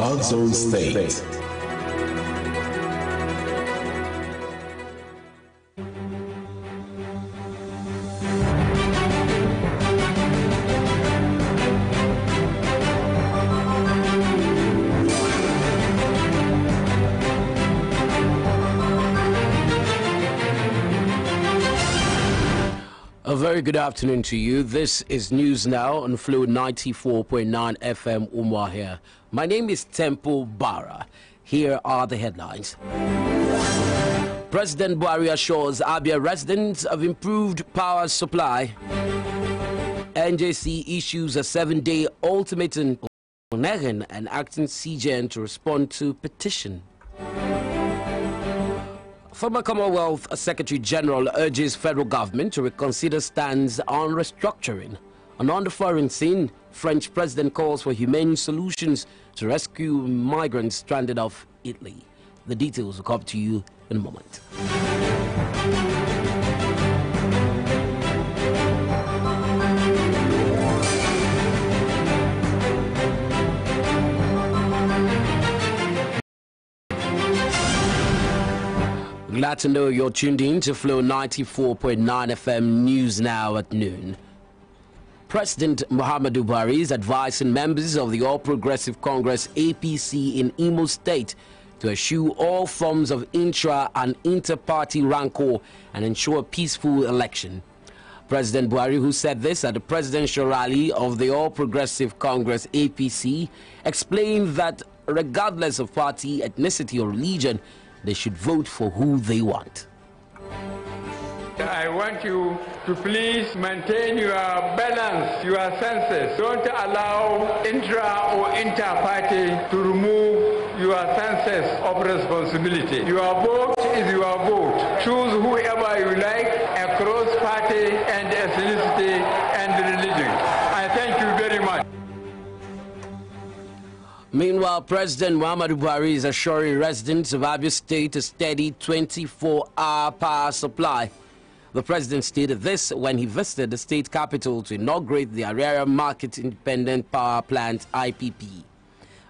God's own state. A very good afternoon to you. This is News Now on Flow 94.9 FM Umuahia. My name is Temple Barrah. Here are the headlines. President Barrah assures Abia residents of improved power supply. NJC issues a 7-day ultimatum on Negan and acting CGN to respond to petition. Former Commonwealth Secretary General urges federal government to reconsider stance on restructuring. And on the foreign scene, French president calls for humane solutions to rescue migrants stranded off Italy. The details will come to you in a moment. Glad to know you're tuned in to Flow 94.9 FM News Now at noon. President Muhammadu Buhari is advising members of the All Progressive Congress APC in Imo State to eschew all forms of intra and inter-party rancor and ensure a peaceful election. President Buhari, who said this at the presidential rally of the All Progressive Congress APC, explained that regardless of party, ethnicity or religion, they should vote for who they want. I want you to please maintain your balance, your senses. Don't allow intra or inter-party to remove your senses of responsibility. Your vote is your vote. Choose whoever you like across party and ethnicity and religion. I thank you very much. Meanwhile, President Muhammadu Buhari is assuring residents of Abia State a steady 24-hour power supply. The president stated this when he visited the state capital to inaugurate the Area Market Independent Power Plant IPP.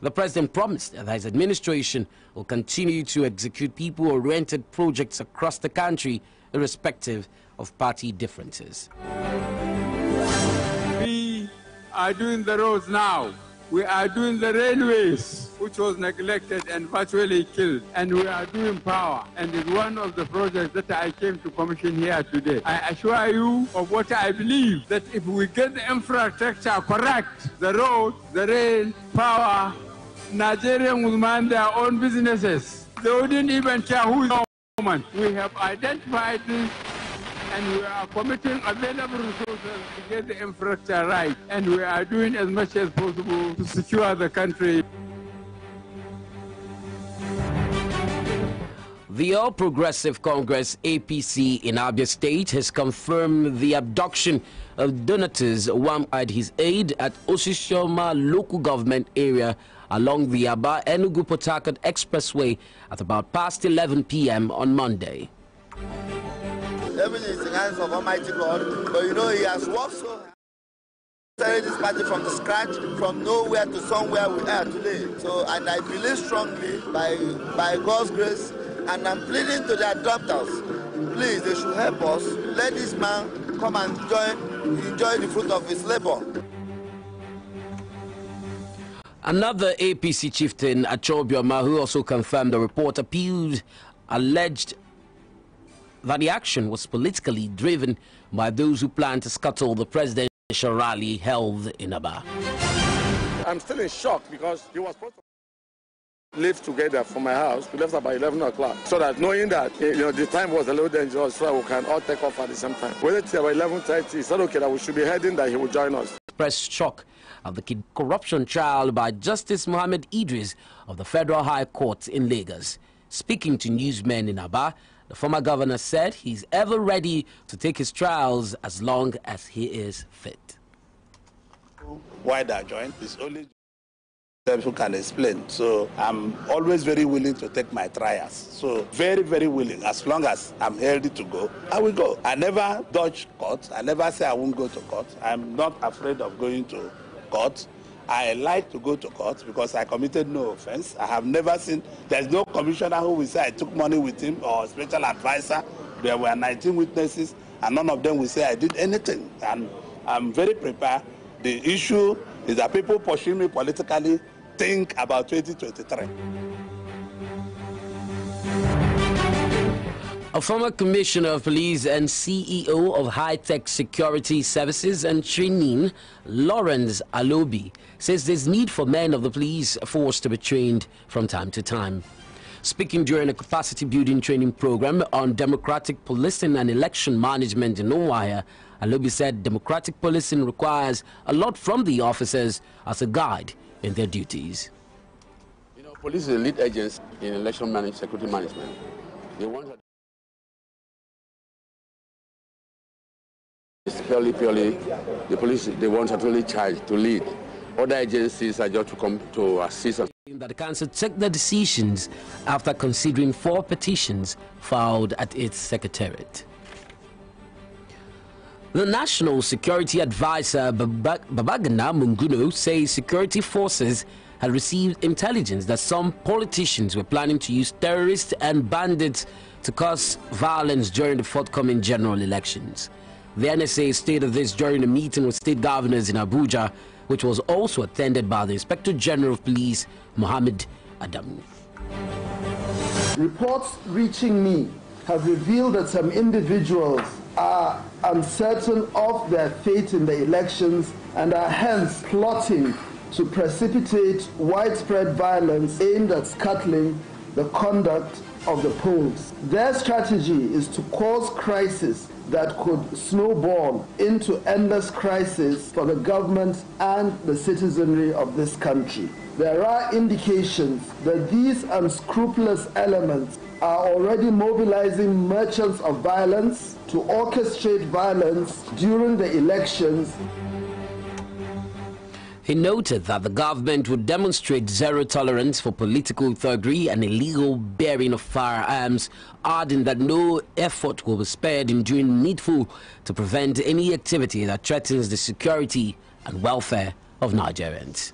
The president promised that his administration will continue to execute people-oriented projects across the country, irrespective of party differences. We are doing the roads now. We are doing the railways, which was neglected and virtually killed. And we are doing power. And it's one of the projects that I came to commission here today. I assure you of what I believe, that if we get the infrastructure correct, the road, the rail, power, Nigerians will mind their own businesses. They wouldn't even care who is the government. We have identified this, and we are committing available resources to get the infrastructure right. And we are doing as much as possible to secure the country. The All Progressive Congress APC in Abia State has confirmed the abduction of donators at his aid at Osisioma local government area along the Aba-Enugu-Port Harcourt Expressway at about past 11 p.m. on Monday. Everything is in the hands of Almighty God, but you know He has worked so hard. Started this party from the scratch, from nowhere to somewhere we are today. So, and I believe strongly by God's grace, and I'm pleading to the adopters, please, they should help us. Let this man come and enjoy the fruit of his labor. Another APC chieftain, Achobioma, who also confirmed the report, alleged that the action was politically driven by those who plan to scuttle the presidential rally held in Aba. I'm still in shock because he was supposed to live together from my house. We left about 11 o'clock. So that knowing that the time was a little dangerous, so we can all take off at the same time. We waited till about 11:30. He said, okay, that we should be heading, that he would join us. Expressed shock of the corruption trial by Justice Mohammed Idris of the Federal High Court in Lagos. Speaking to newsmen in Aba, the former governor said he's ever ready to take his trials as long as he is fit. Why I joined is only who can explain. So I'm always very willing to take my trials. So very, very willing. As long as I'm healthy to go, I will go. I never dodge court. I never say I won't go to court. I'm not afraid of going to court. I like to go to court because I committed no offense. I have never seen, there's no commissioner who will say I took money with him or special advisor. There were 19 witnesses and none of them will say I did anything. And I'm very prepared. The issue is that people pushing me politically think about 2023. A former commissioner of police and CEO of high-tech security services and training, Lawrence Alobi, says there's need for men of the police force to be trained from time to time. Speaking during a capacity-building training program on democratic policing and election management in Umuahia, Alobi said democratic policing requires a lot from the officers as a guide in their duties. You know, police is the lead agency in election security management. They want to it's purely the police, they want to really charge to lead. Other agencies are just to come to assist us. That the council took the decisions after considering 4 petitions filed at its secretariat. The National Security Advisor Babagana Munguno says security forces had received intelligence that some politicians were planning to use terrorists and bandits to cause violence during the forthcoming general elections. The NSA stated this during a meeting with state governors in Abuja, which was also attended by the Inspector General of Police, Mohammed Adamu. Reports reaching me have revealed that some individuals are uncertain of their fate in the elections and are hence plotting to precipitate widespread violence aimed at scuttling the conduct of the polls. Their strategy is to cause crisis that could snowball into endless crisis for the government and the citizenry of this country. There are indications that these unscrupulous elements are already mobilizing merchants of violence to orchestrate violence during the elections. He noted that the government would demonstrate zero tolerance for political thuggery and illegal bearing of firearms, adding that no effort will be spared in doing the needful to prevent any activity that threatens the security and welfare of Nigerians.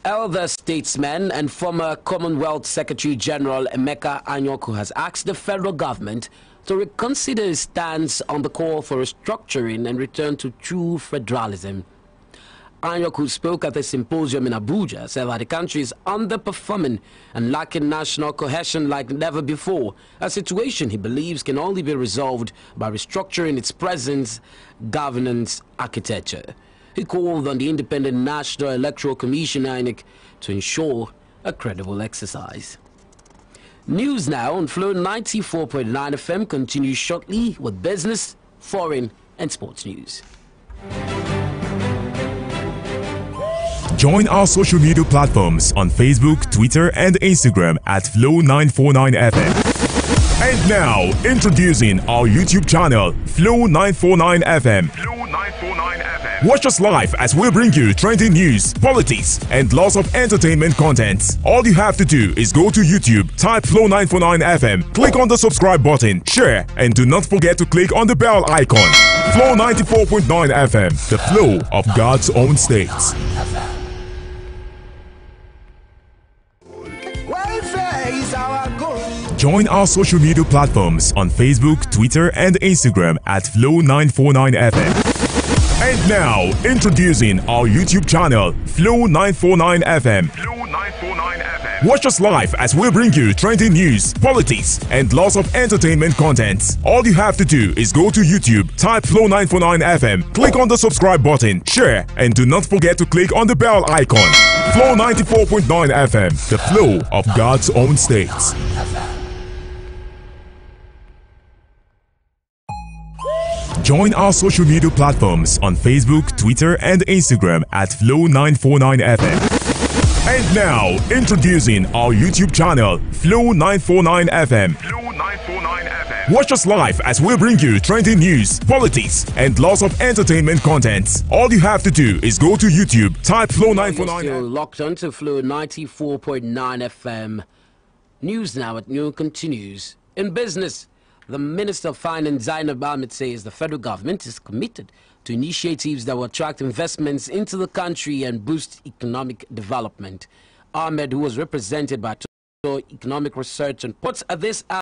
Elder statesman and former Commonwealth Secretary General Emeka Anyaoku has asked the federal government to reconsider its stance on the call for restructuring and return to true federalism. Anyaoku spoke at a symposium in Abuja, said that the country is underperforming and lacking national cohesion like never before, a situation he believes can only be resolved by restructuring its present governance architecture. He called on the Independent National Electoral Commission (INEC) to ensure a credible exercise. News now on Flow 94.9 FM continues shortly with business, foreign and sports news. Join our social media platforms on Facebook, Twitter, and Instagram at Flow949FM. And now, introducing our YouTube channel, Flow949FM. Watch us live as we bring you trending news, politics, and lots of entertainment content. All you have to do is go to YouTube, type Flow949FM, click on the subscribe button, share, and do not forget to click on the bell icon. Flow 94.9 FM, the flow of God's own states. Join our social media platforms on Facebook, Twitter, and Instagram at Flow949FM. And now, introducing our YouTube channel, Flow949FM. Watch us live as we bring you trending news, politics, and lots of entertainment content. All you have to do is go to YouTube, type Flow949FM, click on the subscribe button, share, and do not forget to click on the bell icon. Flow 94.9 FM, the flow of God's own states. Join our social media platforms on Facebook, Twitter, and Instagram at Flow949FM. And now, introducing our YouTube channel, Flow949FM. Watch us live as we bring you trending news, politics, and lots of entertainment content. All you have to do is go to YouTube, type Flow949FM. Still locked on to Flow 94.9 FM. News now at noon continues. In business, the Minister of Finance, Zainab Ahmed, says the federal government is committed to initiatives that will attract investments into the country and boost economic development. Ahmed, who was represented by Economic Research, and puts this out.